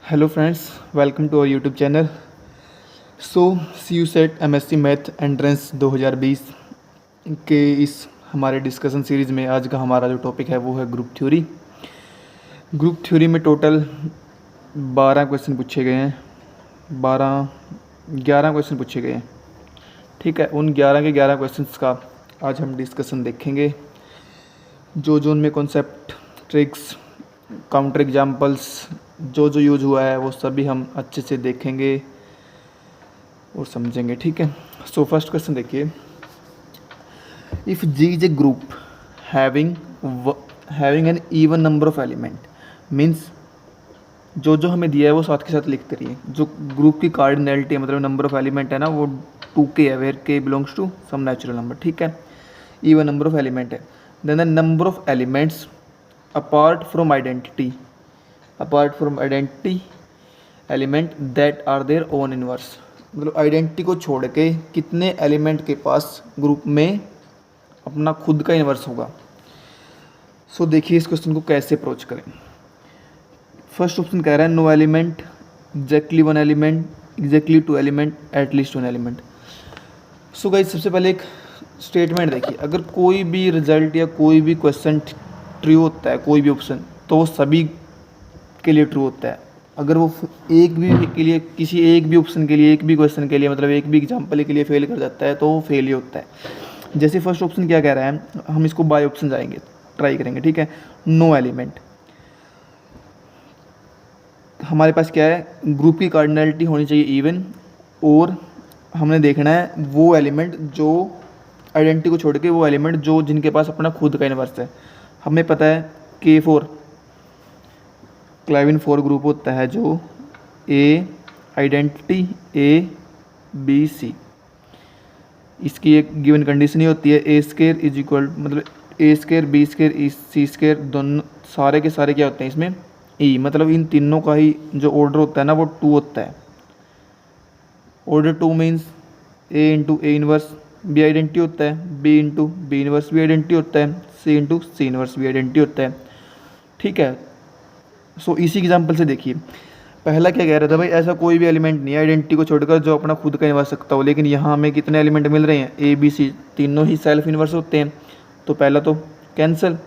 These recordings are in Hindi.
Hello friends, welcome to our YouTube channel. So CUSET MSc math entrance 2020 के इस हमारे डिस्कशन सीरीज़ में आज का हमारा जो टॉपिक है वो है ग्रुप थ्योरी। ग्रुप थ्योरी में टोटल 12 क्वेश्चन पूछे गए हैं, 11 क्वेश्चन पूछे गए हैं। ठीक है, उन 11 के 11 क्वेश्चंस का आज हम डिस्कशन देखेंगे। जो उनमें कॉन्सेप्ट, ट्रिक्स, काउंटर एग्जाम्पल्स जो यूज हुआ है वो सभी हम अच्छे से देखेंगे और समझेंगे। ठीक है, सो फर्स्ट क्वेश्चन देखिए। If G is a group having an even number of element, means जो हमें दिया है वो साथ के साथ लिखते रहिए। जो ग्रुप की कार्डिनैलिटी है, मतलब नंबर ऑफ एलिमेंट है ना, वो 2k है, where k belongs to some natural number. ठीक है, इवन नंबर ऑफ एलिमेंट है। Then the number of elements apart from identity element that are their own inverse, मतलब आइडेंटिटी को छोड़ के कितने एलिमेंट के पास ग्रुप में अपना खुद का इनवर्स होगा। सो देखिए इस क्वेश्चन को कैसे अप्रोच करें। फर्स्ट ऑप्शन कह रहा है no element, exactly one element, exactly two element, at least one element. So guys सबसे पहले एक स्टेटमेंट देखिए, अगर कोई भी रिजल्ट या कोई भी क्वेश्चन ट्रू होता है, कोई भी ऑप्शन, तो वो सभी के लिए ट्रू होता है। अगर वो एक भी के लिए, किसी एक भी ऑप्शन के लिए, एक भी क्वेश्चन के लिए, मतलब एक भी एग्जांपल के लिए फेल कर जाता है तो वो फेल ही होता है। जैसे फर्स्ट ऑप्शन क्या कह रहा है, हम इसको बाय ऑप्शन जाएंगे, ट्राई करेंगे। ठीक है, नो एलिमेंट, हमारे पास क्या है, ग्रुप की कार्डिनैलिटी होनी चाहिए इवन, और हमने देखना है वो एलिमेंट जो आइडेंटिटी को छोड़ के, वो एलिमेंट जो जिनके पास अपना खुद का इनवर्स है। हमें पता है K4 क्लेविन 4 ग्रुप होता है, जो A आइडेंटिटी ABC, इसकी एक गिवन कंडीशन ही होती है A स्क्वायर इज इक्वल, मतलब A square B square C square दोनों सारे के सारे क्या होते हैं इसमें E, मतलब इन तीनों का ही जो ऑर्डर होता है ना वो 2 होता है। Order 2 means A into A inverse B identity होता है, B into B inverse B identity होता है, C into C inverse B identity होता है। ठीक है, सो इसी एग्जाम्पल से देखिए, पहला क्या कह रहा था भाई, ऐसा कोई भी एलिमेंट नहीं है आइडेंटिटी को छोड़कर जो अपना खुद का इन्वर्स सकता हो, लेकिन यहाँ हमें कितने एलिमेंट मिल रहे हैं, ABC, तीनों ही सेल्फ इन्वर्स होते हैं। तो पहला तो कैंसिल,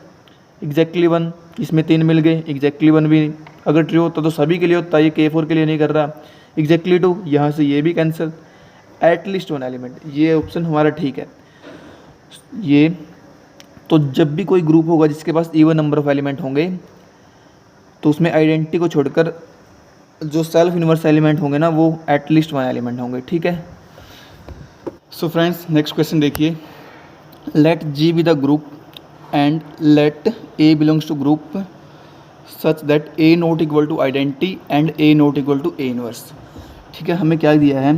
एग्जैक्टली वन, इसमें 3 मिल गए, एग्जैक्टली वन भी अगर ट्रू होता तो सभी के लिए होता, ये K4 के लिए नहीं कर रहा। एग्जैक्टली 2, यहाँ से ये भी कैंसिल। एटलीस्ट वन एलिमेंट, ये ऑप्शन हमारा ठीक है। ये तो जब भी कोई ग्रुप होगा जिसके पास इवन नंबर ऑफ एलिमेंट होंगे, तो उसमें आइडेंटिटी को छोड़कर जो सेल्फ इन्वर्स एलिमेंट होंगे ना वो एटलीस्ट वन एलिमेंट होंगे। ठीक है, सो फ्रेंड्स नेक्स्ट क्वेश्चन देखिए। Let G be the group and let A belongs to group such that A not equal to identity and A not equal to A inverse. ठीक है, हमें क्या दिया है,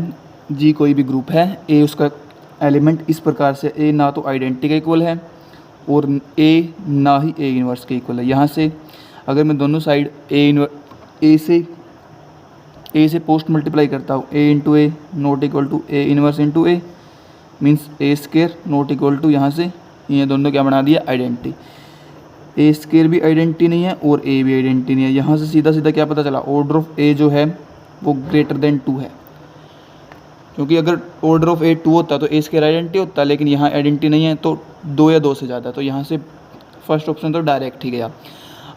G कोई भी ग्रुप है, A उसका एलिमेंट इस प्रकार से, A ना तो आइडेंटिटी का इक्वल है और A ना ही A इनवर्स के इक्वल है। यहाँ से अगर मैं दोनों साइड A से पोस्ट मल्टीप्लाई करता हूँ, A into A not equal to A inverse into A, means A square not equal to, यहाँ से ये दोनों क्या बना दिया, आइडेंटिटी। A स्क्वायर भी आइडेंटिटी नहीं है और A भी आइडेंटिटी नहीं है। यहाँ से सीधा सीधा क्या पता चला, ऑर्डर ऑफ A जो है वो ग्रेटर देन 2 है, क्योंकि अगर ऑर्डर ऑफ A 2 होता तो A स्क्वायर आइडेंटिटी होता, लेकिन यहाँ आइडेंटिटी नहीं है तो 2 या 2 से ज़्यादा, तो यहाँ से फर्स्ट ऑप्शन तो डायरेक्ट ही गया।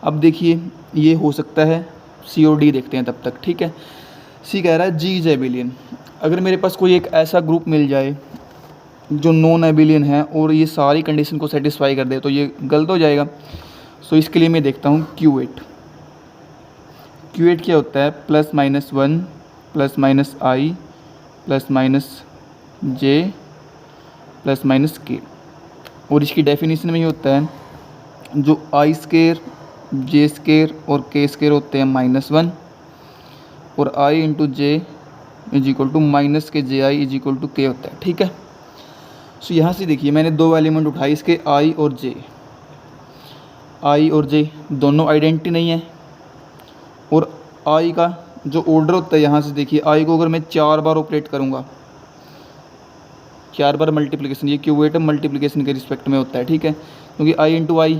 अब देखिए ये हो सकता है C और D, देखते हैं तब तक। ठीक है, C कह रहा है G इज एबिलियन। अगर मेरे पास कोई एक ऐसा ग्रुप मिल जाए जो नॉन एबिलियन है और ये सारी कंडीशन को सेटिस्फाई कर दे तो ये गलत हो जाएगा। सो इसके लिए मैं देखता हूँ Q8 क्या होता है, +-1 +-I +-J +-K, और इसकी डेफिनेशन में ये होता है जो I स्क्वायर J स्क्वायर और K स्क्वायर होते हैं -1, और I into J is equal to -KJI is equal to K होता है। ठीक है, सो यहाँ से देखिए मैंने 2 एलिमेंट उठाए इसके, I और J दोनों आइडेंटिटी नहीं है, और I का जो ऑर्डर होता है, यहाँ से देखिए I को अगर मैं 4 बार ऑपरेट करूँगा, 4 बार मल्टीप्लिकेशन, ये Q8 मल्टीप्लिकेशन के रिस्पेक्ट में होता है। ठीक है, क्योंकि I into I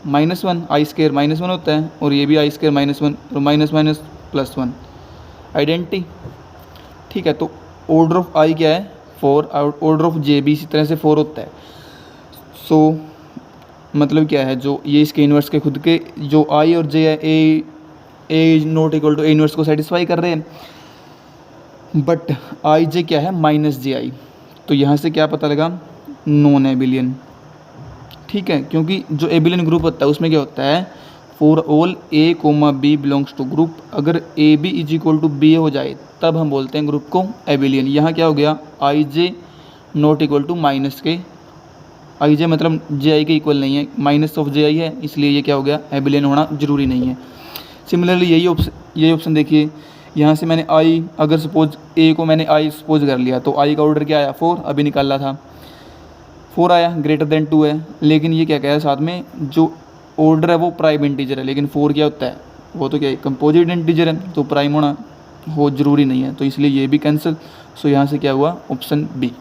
-1, I square -1 होता है, और ये भी I स्क्वायर -1, और माइनस माइनस प्लस 1 आइडेंटिटी। ठीक है, तो ऑर्डर ऑफ आई क्या है 4, ऑर्डर ऑफ जे भी इसी तरह से 4 होता है। सो मतलब क्या है, जो ये इसके इन्वर्स के खुद के जो आई और जे है A is not equal to A inverse को सेटिस्फाई कर रहे हैं, बट आई जे क्या है माइनस जे आई। तो यहाँ से क्या पता लगा, नॉन एबिलियन। ठीक है, क्योंकि जो एबिलियन ग्रुप होता है उसमें क्या होता है, for all A comma B belongs to group, अगर A B is equal to B हो जाए तब हम बोलते हैं ग्रुप को एबिलियन। यहाँ क्या हो गया, आई जे नॉट इक्वल टू माइनस के, आई जे मतलब जे आई के इक्वल नहीं है, माइनस ऑफ जे आई है, इसलिए ये क्या हो गया, एबिलियन होना जरूरी नहीं है। सिमिलरली यही ऑप्शन देखिए, यहाँ से मैंने आई, अगर सपोज ए को मैंने आई सपोज कर लिया तो आई का ऑर्डर क्या आया 4, अभी निकाला था 4 आया, ग्रेटर देन 2 है। लेकिन ये क्या कह रहा है साथ में, जो ऑर्डर है वो प्राइम इंटीजर है, लेकिन 4 क्या होता है, वो तो क्या है कंपोजिट इंटीजर है, तो प्राइम होना हो जरूरी नहीं है, तो इसलिए ये भी कैंसिल। सो यहाँ से क्या हुआ, ऑप्शन बी।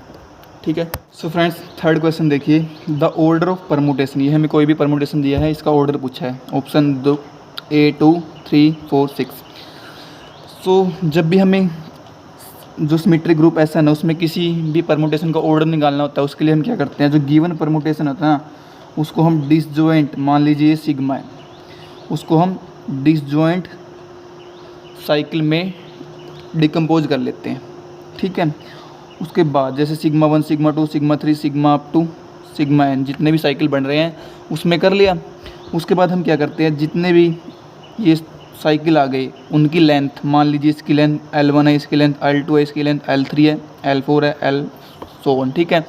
ठीक है, सो फ्रेंड्स थर्ड क्वेश्चन देखिए, द ऑर्डर ऑफ परमुटेशन, ये हमें कोई भी परमुटेशन दिया है, इसका ऑर्डर पूछा है, ऑप्शन 2 A 2 3 4 6। सो जब भी हमें जो सिमेट्रिक ग्रुप ऐसा ना उसमें किसी भी परमुटेशन का ऑर्डर निकालना होता है, उसके लिए हम क्या करते हैं, जो गिवन परमुटेशन होता है ना उसको हम डिसजॉइंट, मान लीजिए सिग्मा है, उसको हम डिसजॉइंट साइकिल में डिकम्पोज कर लेते हैं। ठीक है, उसके बाद जैसे sigma 1 sigma 2 sigma 3 sigma up to sigma N, जितने भी साइकिल बन रहे हैं उसमें कर लिया। उसके बाद हम क्या करते हैं, जितने भी ये साइकिल आ गए उनकी लेंथ, मान लीजिए इसकी लेंथ L1 है, इसकी लेंथ L2 है, इसकी लेंथ L3 है, L4 है, L so on। ठीक है,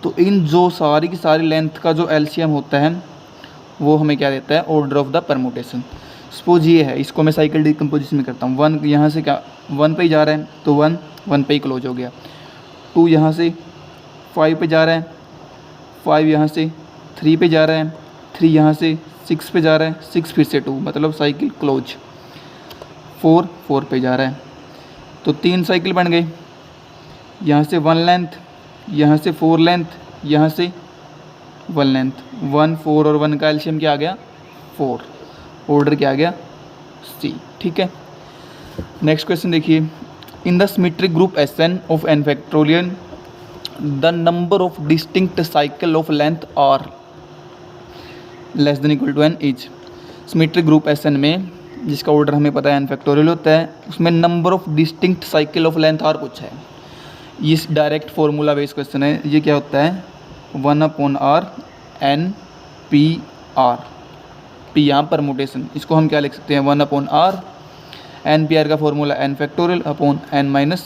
तो इन जो सारी की सारी लेंथ का जो एलसीएम होता है वो हमें क्या देता है, order of the permutation. Suppose ये है, इसको मैं साइकिल डिकम्पोजिशन में करता हूँ, 1 यहाँ से क्या 1 पे ही जा रहा है तो 1 पे ही क्लोज हो गया, 2 यहाँ से 5 पे जा रहा है, 5 यहाँ से 3 पे जा रहा है, 3 यहाँ से 6 पे जा रहा है, 6 फिर से 2, मतलब साइकिल क्लोज, 4 पे जा रहा है, तो 3 साइकिल बन गई। यहाँ से 1 लेंथ, यहाँ से 4 लेंथ, यहाँ से 1 लेंथ, 1 4 और 1 का एलसीएम क्या आ गया 4, ऑर्डर क्या आ गया सी। ठीक है, नेक्स्ट क्वेश्चन देखिए, in the symmetric group Sn of n factorial the number of distinct cycle of length r less than equal to n is. Symmetric group Sn में जिसका ऑर्डर हमें पता है n फैक्टोरियल होता है, उसमें number of distinct cycle of length r कुछ है। इस डायरेक्ट फार्मूला बेस्ड क्वेश्चन है, ये क्या होता है 1/r n p r, p यहाँ परमुटेशन, इसको हम क्या लिख सकते हैं 1/r n p r का formula n factorial upon n minus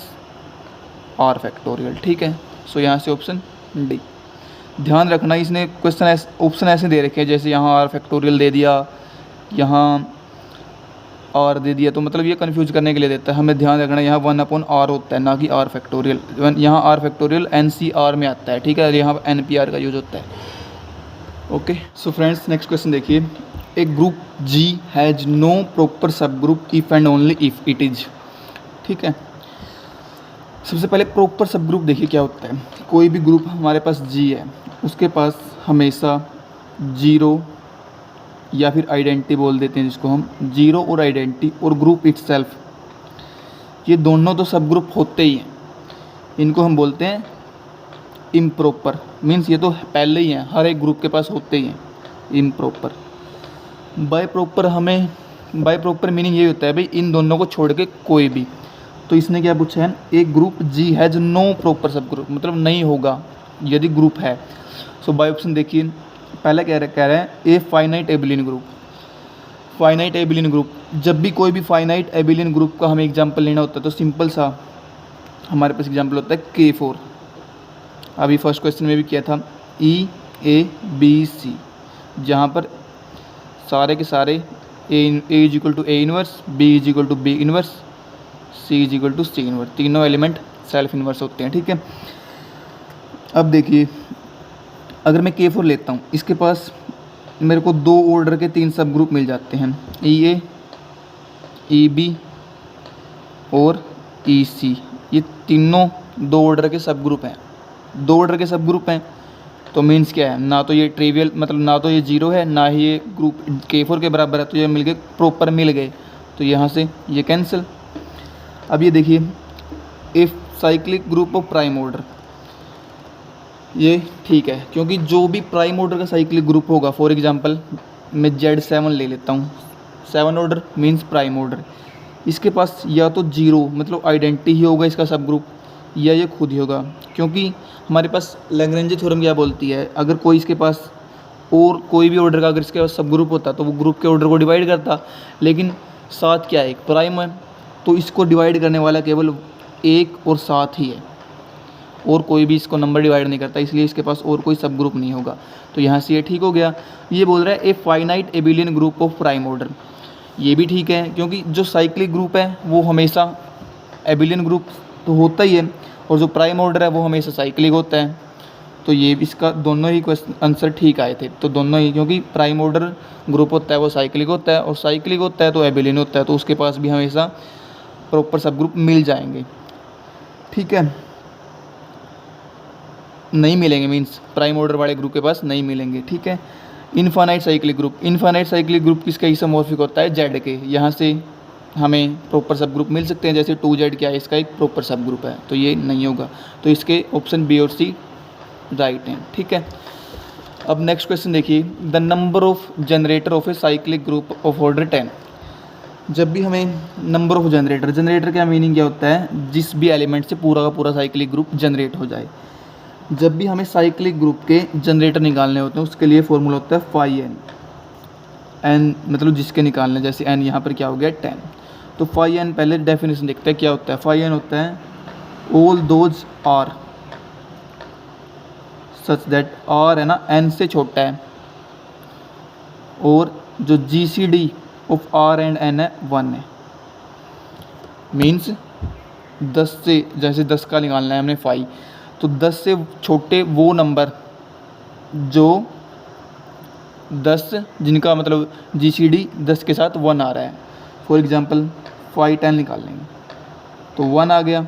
r factorial. ठीक है, सो यहाँ से ऑप्शन डी। ध्यान रखना इसने क्वेश्चन ऑप्शन ऐसे दे रखे हैं, जैसे यहाँ r फैक्टोरियल दे दिया, यहाँ r दे दिया, तो मतलब ये कंफ्यूज करने के लिए देता है। हमें ध्यान रखना यहाँ 1/r होता है, ना कि r फैक्टोरियल। यहाँ r फैक्टोरियल NCR में आता है, ठीक है, यहाँ NPR का यूज होता है। Okay, so friends next question देखिए, एक group G has no proper subgroup if and only if it is. ठीक है, सबसे पहले प्रॉपर सब ग्रुप देखिए क्या होता है। कोई भी ग्रुप हमारे पास G है, उसके पास हमेशा 0 या फिर आइडेंटिटी बोल देते हैं जिसको हम, 0 और आइडेंटिटी और ग्रुप इटसेल्फ, ये दोनों तो सब ग्रुप होते ही हैं, इनको हम बोलते हैं इम्प्रॉपर। मीन्स ये तो पहले ही हैं, हर एक ग्रुप के पास होते ही हैं इम्प्रॉपर। बाय प्रॉपर मीनिंग ये होता है भाई इन दोनों को छोड़ के कोई भी। तो इसने क्या पूछा है, एक group G has no proper subgroup, मतलब नहीं होगा यदि ग्रुप है। सो बाय ऑप्शन देखिए, पहले कह रहे हैं a finite abelian group. Finite abelian group, जब भी कोई भी फाइनाइट एबिलियन ग्रुप का हमें एग्जांपल लेना होता है तो सिंपल सा हमारे पास एग्जांपल होता है K4। अभी फर्स्ट क्वेश्चन में भी किया था E A B C, जहाँ पर सारे के सारे A is equal to A inverse, B is equal to B inverse, C is equal to C inverse, तीनों एलिमेंट सेल्फ इनवर्स होते हैं। ठीक है, अब देखिए अगर मैं K4 लेता हूँ, इसके पास मेरे को 2 ऑर्डर के 3 सब ग्रुप मिल जाते हैं, EA, EB और EC। ये तीनों 2 ऑर्डर के सब ग्रुप हैं। 2 ऑर्डर के सब ग्रुप हैं तो मीन्स क्या है, ना तो ये ट्रिवियल मतलब ना तो ये 0 है, ना ही ये ग्रुप K4 के बराबर है, तो ये मिल गए प्रॉपर मिल गए। तो यहाँ से ये कैंसिल। अब ये देखिए if cyclic group of prime order, ये ठीक है क्योंकि जो भी प्राइम ऑर्डर का साइक्लिक ग्रुप होगा, फॉर एग्जांपल मैं Z7 ले लेता हूँ, 7 ऑर्डर मींस प्राइम ऑर्डर, इसके पास या तो जीरो मतलब आइडेंटिटी ही होगा इसका सब ग्रुप, या ये खुद ही होगा, क्योंकि हमारे पास लैग्रेंज थ्योरम क्या बोलती है, अगर कोई इसके पास और कोई भी ऑर्डर का अगर इसके पास सब ग्रुप होता तो वो ग्रुप के ऑर्डर को डिवाइड करता, लेकिन 7 क्या है, एक प्राइम है, तो इसको डिवाइड करने वाला केवल 1 और 7 ही है, और कोई भी इसको नंबर डिवाइड नहीं करता, इसलिए इसके पास और कोई सब ग्रुप नहीं होगा। तो यहाँ से ये ठीक हो गया। ये बोल रहा है a finite abelian group of prime order, ये भी ठीक है क्योंकि जो साइक्लिक ग्रुप है वो हमेशा एबिलियन ग्रुप तो होता ही है, और जो प्राइम ऑर्डर है वो हमेशा साइक्लिक होता है। तो ये इसका दोनों ही क्वेश्चन आंसर ठीक आए थे, तो दोनों ही, क्योंकि प्राइम ऑर्डर ग्रुप होता है वो साइक्लिक होता है, और साइक्लिक होता है तो एबिलियन होता है, तो उसके पास भी हमेशा प्रॉपर सब ग्रुप मिल जाएंगे। ठीक है, नहीं मिलेंगे मीन्स प्राइम ऑर्डर वाले ग्रुप के पास नहीं मिलेंगे। ठीक है, infinite cyclic group, infinite cyclic group किसका इसोमॉर्फिक होता है, जेड के, यहाँ से हमें प्रॉपर सब ग्रुप मिल सकते हैं, जैसे 2Z क्या है, इसका एक प्रॉपर सब ग्रुप है, तो ये नहीं होगा, तो इसके ऑप्शन बी और सी राइट हैं। ठीक है, अब नेक्स्ट क्वेश्चन देखिए, the number of generator off a cyclic group of order 10। जब भी हमें नंबर ऑफ जनरेटर, जनरेटर का मीनिंग क्या होता है, जिस भी एलिमेंट से पूरा का पूरा साइक्लिक ग्रुप जनरेट हो जाए। जब भी हमें साइक्लिक ग्रुप के जनरेटर निकालने होते हैं उसके लिए फॉर्मूला होता है फाई एन, एन मतलब जिसके निकालने, जैसे एन यहाँ पर क्या हो गया 10, तो फाई एन पहले डेफिनेशन देखते हैं क्या होता है। फाई एन होता है all those r such that, r है ना एन से छोटा है, और जो GCD of r and n है 1 है, मीन्स 10 से, जैसे 10 का निकालना है हमने फाई, तो 10 से छोटे वो नंबर जो 10 जिनका मतलब GCD 10 के साथ 1 आ रहा है, फॉर एग्जांपल 5 10 निकाल लेंगे तो 1 आ गया,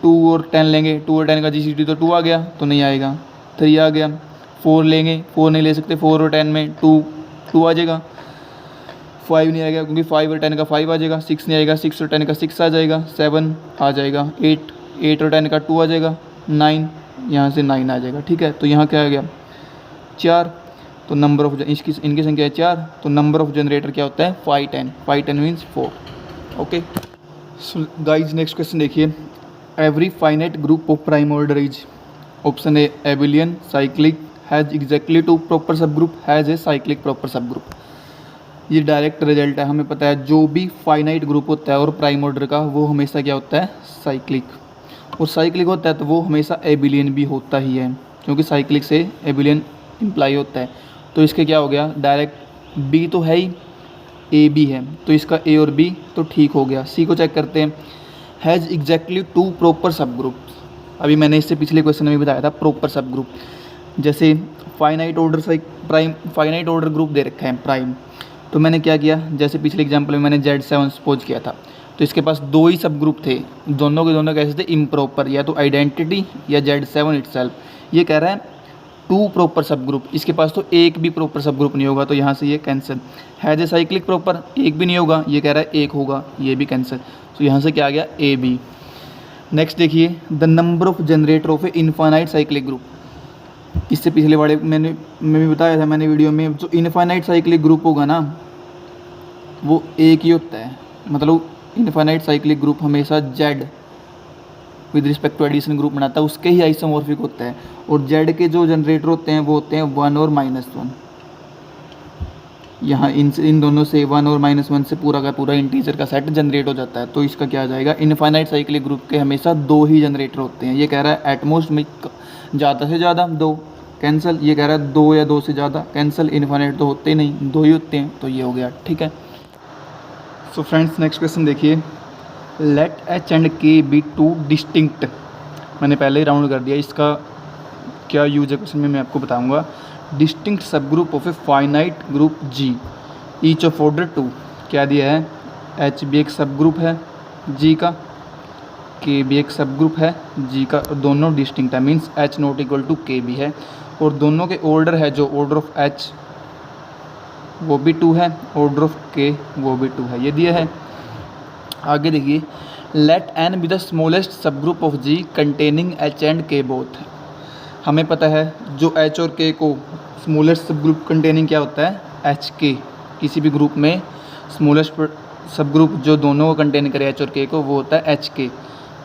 2 और 10 लेंगे, 2 और 10 का GCD तो 2 आ गया, तो नहीं आएगा, 3 आ गया, 4 लेंगे, 4 नहीं ले सकते, 4 और 10 में 2 आ जाएगा, 5 नहीं आएगा क्योंकि 5 और 10 का 5 आ जाएगा, 6 नहीं आएगा, 6 और 10 का 6 आ जाएगा, 7 आ जाएगा, 8 और 10 का 2 आ जाएगा, 9 यहाँ से 9 आ जाएगा। ठीक है, तो यहाँ क्या आ गया 4, तो नंबर ऑफ इनकी संख्या है 4, तो नंबर ऑफ जनरेटर क्या होता है 5 10, 5 10 means 4। Okay, so guys next question देखिए, every finite group of prime order is, option A abelian cyclic has exactly 2 proper subgroup, has a cyclic proper subgroup. ये डायरेक्ट रिजल्ट है, हमें पता है जो भी फाइनाइट ग्रुप होता है और प्राइम ऑर्डर का वो हमेशा क्या होता है साइक्लिक, और साइक्लिक होता है तो वो हमेशा एबिलियन भी होता ही है, क्योंकि साइक्लिक से एबिलियन इम्प्लाई होता है। तो इसके क्या हो गया डायरेक्ट, बी तो है ही, ए भी है, तो इसका ए और बी तो ठीक हो गया। सी को चेक करते हैं, हैज़ एग्जैक्टली 2 प्रॉपर सब ग्रुप, अभी मैंने इससे पिछले क्वेश्चन में बताया था प्रॉपर सब ग्रुप, जैसे फाइनाइट ऑर्डर ग्रुप दे रखा है प्राइम, तो मैंने क्या किया, जैसे पिछले एग्जाम्पल में मैंने Z7 सपोज किया था, तो इसके पास 2 ही सब ग्रुप थे, दोनों के दोनों कैसे थे इम्प्रॉपर, या तो आइडेंटिटी या Z7 इटसेल्फ। ये कह रहा है 2 प्रॉपर सब ग्रुप, इसके पास तो एक भी प्रॉपर सब ग्रुप नहीं होगा, तो यहाँ से ये cancel. Has a cyclic proper, एक भी नहीं होगा, ये कह रहा है एक होगा, ये भी कैंसिल, तो यहाँ से क्या आ गया ए बी। नेक्स्ट देखिए, the number of generator off A infinite cyclic group, इससे पिछले वाले मैं भी बताया था मैंने वीडियो में, जो इनफाइनाइट साइक्लिक ग्रुप होगा ना वो एक ही होता है, मतलब इनफाइनाइट साइक्लिक ग्रुप हमेशा Z with respect to addition group बनाता है, उसके ही आइसोमॉर्फिक होता है, और Z के जो जनरेटर होते हैं वो होते हैं 1 और -1। यहाँ इन दोनों से 1 और -1 से पूरा का पूरा इंटीजर का सेट जनरेट हो जाता है, तो इसका क्या आ जाएगा, इनफाइनाइट साइक्लिक ग्रुप के हमेशा 2 ही जनरेटर होते हैं। ये कह रहा है एटमोस्ट में ज़्यादा से ज़्यादा 2 कैंसिल, ये कह रहा है 2 या 2 से ज़्यादा कैंसिल, इनफाइनाइट तो होते ही नहीं, 2 ही होते हैं, तो ये हो गया। ठीक है, सो फ्रेंड्स नेक्स्ट क्वेश्चन देखिए, let H and K be 2 distinct, मैंने पहले ही राउंड कर दिया, इसका क्या यूज है क्वेश्चन में मैं आपको बताऊंगा। डिस्टिंक्ट सब group of a finite group G each of order 2, क्या दिया है, H भी एक सब ग्रुप है G का, K भी एक सब ग्रुप है G का, दोनों डिस्टिंक्ट है, means H not equal to K भी है, और दोनों के ऑर्डर है जो ऑर्डर ऑफ H वो भी 2 है, ऑर्डर ऑफ के वो भी 2 है, ये दिया है। आगे देखिए, let N be the smallest subgroup of G containing H and K both. हमें पता है जो एच और के को स्मॉलेस्ट सब ग्रुप कंटेनिंग क्या होता है, एच के। किसी भी ग्रुप में स्मॉलेस्ट सब ग्रुप जो दोनों को कंटेन करे एच और के को, वो होता है एच के।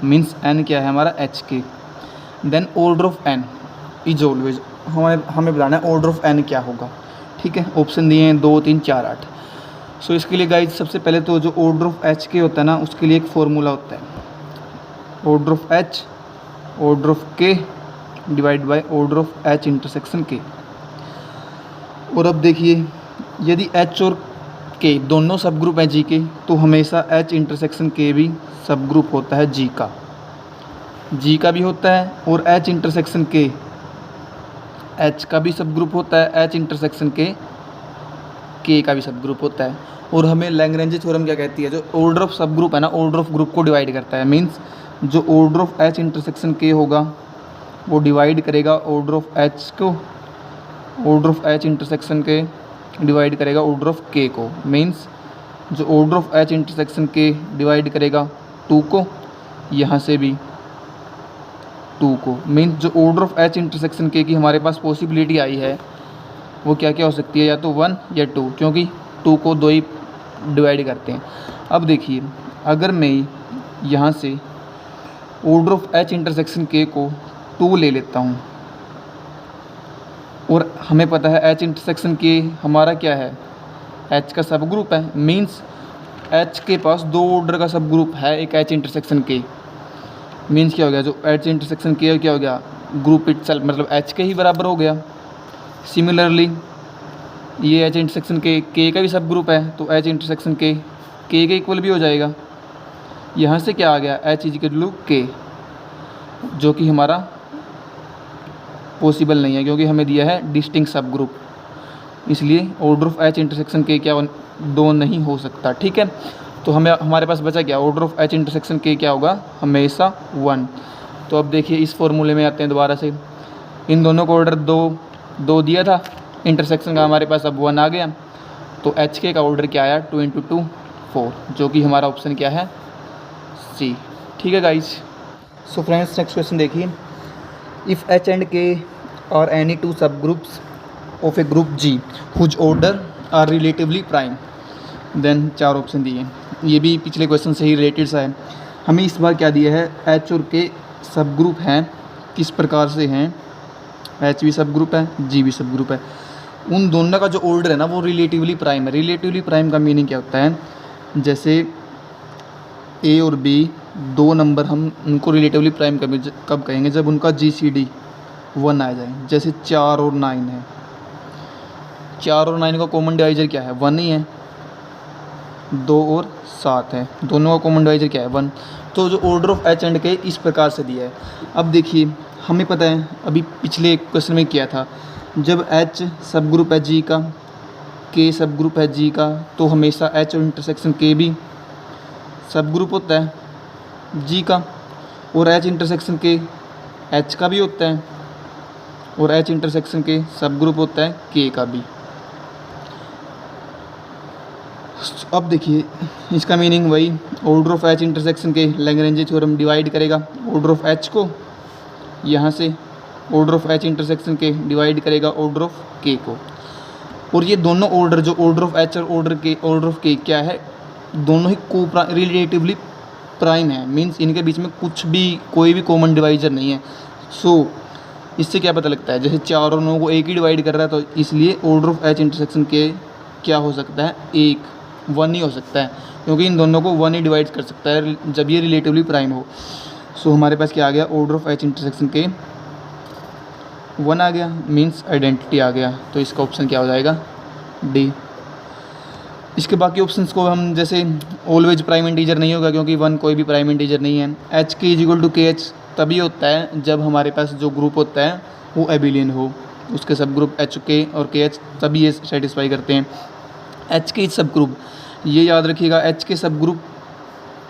मीन्स एन क्या है हमारा, H K. Then order of N is always, हमें बताना है ऑर्डर ऑफ एन क्या होगा। ठीक है, ऑप्शन दिए हैं 2, 3, 4, 8। सो इसके लिए गाइज सबसे पहले तो जो ऑर्डर ऑफ एच के होता है ना, उसके लिए एक फॉर्मूला होता है, order of H order of K divide by order of H intersection K. और अब देखिए, यदि एच और के दोनों सब ग्रुप हैं जी के, तो हमेशा एच इंटरसेक्शन के भी सब ग्रुप होता है जी का भी होता है, और एच इंटरसेक्शन के एच का भी सब ग्रुप होता है, एच इंटरसेक्शन के का भी सब ग्रुप होता है। और हमें लैग्रेंज थ्योरम क्या कहती है, जो ऑर्डर ऑफ सब ग्रुप है ना, ऑर्डर ऑफ ग्रुप को डिवाइड करता है। मीन्स जो ऑर्डर ऑफ एच इंटरसेक्शन के होगा वो डिवाइड करेगा ऑर्डर ऑफ एच को, ऑर्डर ऑफ एच इंटरसेक्शन के डिवाइड करेगा ऑर्डर ऑफ के को। मीन्स जो ऑर्डर ऑफ एच इंटरसेक्शन के डिवाइड करेगा 2 को, यहाँ से भी 2 को। मीन्स जो ऑर्डर ऑफ एच इंटरसेक्शन के की हमारे पास पॉसिबिलिटी आई है वो क्या क्या हो सकती है, या तो 1 या 2, क्योंकि 2 को 2 ही डिवाइड करते हैं। अब देखिए, अगर मैं यहाँ से ऑर्डर ऑफ एच इंटरसेक्शन के को 2 ले लेता हूँ, और हमें पता है एच इंटरसेक्शन के हमारा क्या है, एच का सब ग्रुप है। मीन्स एच के पास 2 ऑर्डर का सब ग्रुप है, एक एच इंटरसेक्शन के। मीन्स क्या हो गया, जो एच इंटरसेक्शन के क्या हो गया, ग्रुप इटसेल्फ मतलब एच के ही बराबर हो गया। सिमिलरली ये एच इंटरसेक्शन के का भी सब ग्रुप है, तो एच इंटरसेक्शन के इक्वल भी हो जाएगा। यहाँ से क्या आ गया, एच इज इक्वल टू के, जो कि हमारा पॉसिबल नहीं है क्योंकि हमें दिया है डिस्टिंक्ट सब ग्रुप, इसलिए ऑर्डर ऑफ एच इंटरसेक्शन के क्या 2 नहीं हो सकता। ठीक है, तो हमारे पास बचा क्या, ऑर्डर ऑफ एच इंटरसेक्शन के क्या होगा, हमेशा 1। तो अब देखिए इस फॉर्मूले में आते हैं दोबारा से, इन दोनों को ऑर्डर 2 दिया था, इंटरसेक्शन का हमारे पास अब 1 आ गया, तो एच के का ऑर्डर क्या आया, 2 × 2 4, जो कि हमारा ऑप्शन क्या है, सी। ठीक है guys. So friends, next question देखिए, if H and K are any 2 subgroups of a group G whose order are relatively prime, then 4 option दिए हैं। ये भी पिछले क्वेश्चन से ही रिलेटेड सा है। हमें इस बार क्या दिया है, एच और के सब ग्रुप हैं, किस प्रकार से हैं, एच भी सब ग्रुप है, जी भी सब ग्रुप है। उन दोनों का जो ऑर्डर है ना वो रिलेटिवली प्राइम है। रिलेटिवली प्राइम का मीनिंग क्या होता है, जैसे ए और बी 2 नंबर हम उनको रिलेटिवली प्राइम कब कहेंगे, जब उनका GCD 1 आ जाए। जैसे 4 और 9 है, 4 और 9 का कॉमन डिवाइजर क्या है, 1 ही है। 2 और 7 है, दोनों का कॉमन डिवाइजर क्या है, 1। तो जो ऑर्डर ऑफ एच एंड के इस प्रकार से दिया है। अब देखिए, हमें पता है अभी पिछले क्वेश्चन में किया था, जब एच सब ग्रुप है जी का, के सब ग्रुप है जी का, तो हमेशा एच और इंटरसेक्शन के भी सब ग्रुप होता है जी का, और एच इंटरसेक्शन के एच का भी होता है, और एच इंटरसेक्शन के सब ग्रुप होता है के का भी। अब देखिए इसका मीनिंग वही, ऑर्डर ऑफ एच इंटरसेक्शन के लैग्रेंज थ्योरम डिवाइड करेगा ऑर्डर ऑफ एच को, यहाँ से ऑर्डर ऑफ एच इंटरसेक्शन के डिवाइड करेगा ऑर्डर ऑफ के को। और ये दोनों ऑर्डर, जो ऑर्डर ऑफ एच और ऑर्डर ऑफ के क्या है, दोनों ही रिलेटिवली प्राइम है। मीन्स इनके बीच में कोई भी कॉमन डिवाइजर नहीं है। सो इससे क्या पता लगता है, जैसे 4 और 9 को एक ही डिवाइड कर रहा है, तो इसलिए ऑर्डर ऑफ एच इंटरसेक्शन के क्या हो सकता है, 1 ही हो सकता है, क्योंकि इन दोनों को 1 ही डिवाइड कर सकता है जब ये रिलेटिवली प्राइम हो। सो हमारे पास क्या आ गया, ऑर्डर ऑफ एच इंटरसेक्शन के 1 आ गया, मीन्स आइडेंटिटी आ गया। तो इसका ऑप्शन क्या हो जाएगा, डी। इसके बाकी ऑप्शंस को हम, जैसे ऑलवेज प्राइम इंटीजर नहीं होगा क्योंकि 1 कोई भी प्राइम इंटीजर नहीं है। एच के इज इक्वल टू के एच तभी होता है जब हमारे पास जो ग्रुप होता है वो एबिलियन हो, उसके सब ग्रुप एच के और के एच तभी ये सेटिस्फाई करते हैं। एच के सब ग्रुप, ये याद रखिएगा, एच के सब ग्रुप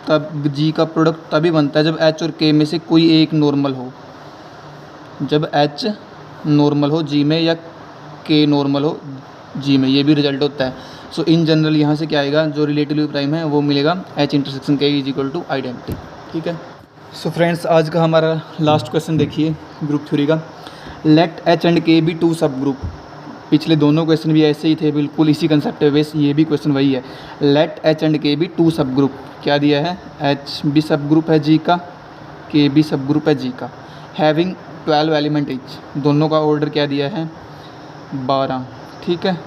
तब जी का प्रोडक्ट तभी बनता है जब एच और के में से कोई एक नॉर्मल हो। जब एच नॉर्मल हो जी में या के नॉर्मल हो जी में, ये भी रिजल्ट होता है। सो इन जनरल यहाँ से क्या आएगा, जो रिलेटिव प्राइम है वो मिलेगा एच इंटरसेक्शन के इज इक्वल टू आइडेंटिटी। ठीक है। सो फ्रेंड्स, आज का हमारा लास्ट क्वेश्चन देखिए ग्रुप थ्योरी का। लेट एच एंड के बी टू सब ग्रुप। पिछले दोनों क्वेश्चन भी ऐसे ही थे, बिल्कुल इसी कंसेप्ट पे बेस, ये भी क्वेश्चन वही है। लेट एच एंड के बी टू सब ग्रुप, क्या दिया है, एच भी सब ग्रुप है जी का, के बी सब ग्रुप है जी का, हैविंग 12 एलिमेंट इच, दोनों का ऑर्डर क्या दिया है, 12। ठीक है।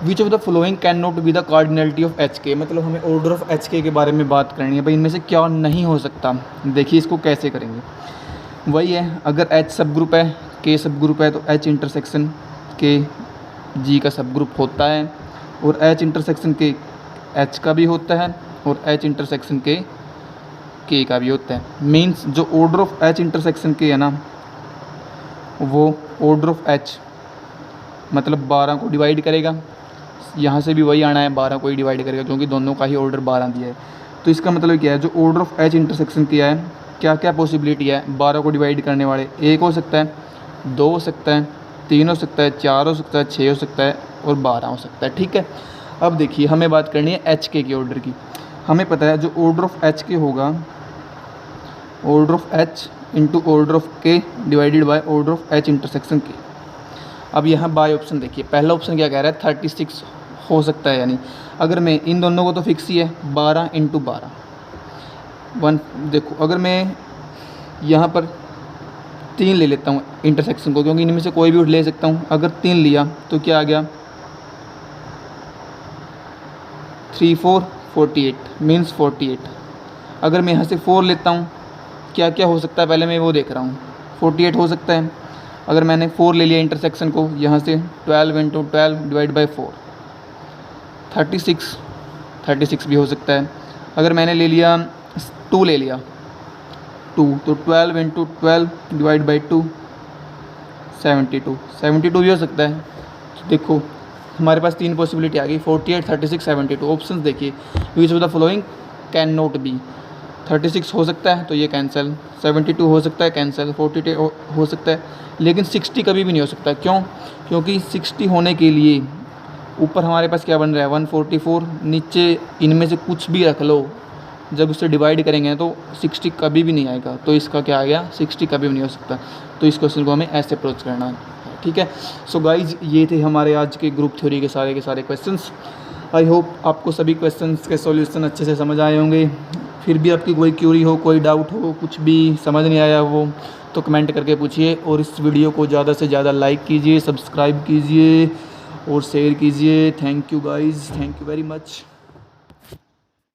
Which of the following can not be the cardinality of H के, मतलब हमें ऑर्डर ऑफ एच के बारे में बात करनी है भाई, इनमें से क्या नहीं हो सकता। देखिए इसको कैसे करेंगे, वही है, अगर एच सब ग्रुप है, के सब ग्रुप है, तो एच इंटरसेक्शन के जी का सब ग्रुप होता है, और एच इंटरसेक्शन के एच का भी होता है, और एच इंटरसेक्शन के का भी होता है। मीन्स जो ऑर्डर ऑफ एच इंटरसेक्शन के है ना, वो ऑर्डर ऑफ एच मतलब 12 को डिवाइड करेगा, यहाँ से भी वही आना है, 12 को ही डिवाइड करेगा, क्योंकि दोनों का ही ऑर्डर 12 दिया है। तो इसका मतलब क्या है, जो ऑर्डर ऑफ एच इंटरसेक्शन किया है, क्या क्या पॉसिबिलिटी है 12 को डिवाइड करने वाले, 1 हो सकता है, 2 हो सकता है, 3 हो सकता है, 4 हो सकता है, 6 हो सकता है, और 12 हो सकता है। ठीक है। अब देखिए हमें बात करनी है एच के ऑर्डर की। हमें पता है जो ऑर्डर ऑफ एच के होगा, order of H into order of K divided by order of H intersection K. अब यहाँ बाय ऑप्शन देखिए, पहला ऑप्शन क्या कह रहा है, 36 हो सकता है, यानी अगर मैं इन दोनों को तो फिक्स ही है, 12 इंटू 12 1। देखो अगर मैं यहाँ पर 3 ले लेता हूँ इंटरसेक्शन को, क्योंकि इनमें से कोई भी ले सकता हूँ, अगर 3 लिया तो क्या आ गया, 3 4 48 मीन्स 48। अगर मैं यहाँ से 4 लेता हूँ, क्या क्या हो सकता है पहले मैं वो देख रहा हूँ, 48 हो सकता है। अगर मैंने 4 ले लिया इंटरसेक्शन को, यहाँ से 12 इंटू 12 डिवाइड बाई 4, 36 भी हो सकता है। अगर मैंने ले लिया 2 ले लिया 2, तो 12 इंटू 12 डिवाइड बाई 2, 72 भी हो सकता है। तो देखो हमारे पास 3 पॉसिबिलिटी आ गई, 48, 36, 72। ऑप्शन देखिए, which of the following can not be. 36 हो सकता है तो ये कैंसिल, 72 हो सकता है कैंसिल, 48 हो सकता है, लेकिन 60 कभी भी नहीं हो सकता। क्यों? क्योंकि 60 होने के लिए ऊपर हमारे पास क्या बन रहा है, 144, नीचे इनमें से कुछ भी रख लो, जब उससे डिवाइड करेंगे तो 60 कभी भी नहीं आएगा। तो इसका क्या आ गया, 60 कभी भी नहीं हो सकता। तो इस क्वेश्चन को हमें ऐसे अप्रोच करना है। ठीक है। सो गाइज, ये थे हमारे आज के ग्रुप थ्योरी के सारे क्वेश्चंस। आई होप आपको सभी क्वेश्चंस के सॉल्यूशन अच्छे से समझ आए होंगे। फिर भी आपकी कोई क्यूरी हो, कोई डाउट हो, कुछ भी समझ नहीं आया वो, तो कमेंट करके पूछिए। और इस वीडियो को ज़्यादा से ज़्यादा लाइक कीजिए, सब्सक्राइब कीजिए और शेयर कीजिए। Thank you guys, thank you very much.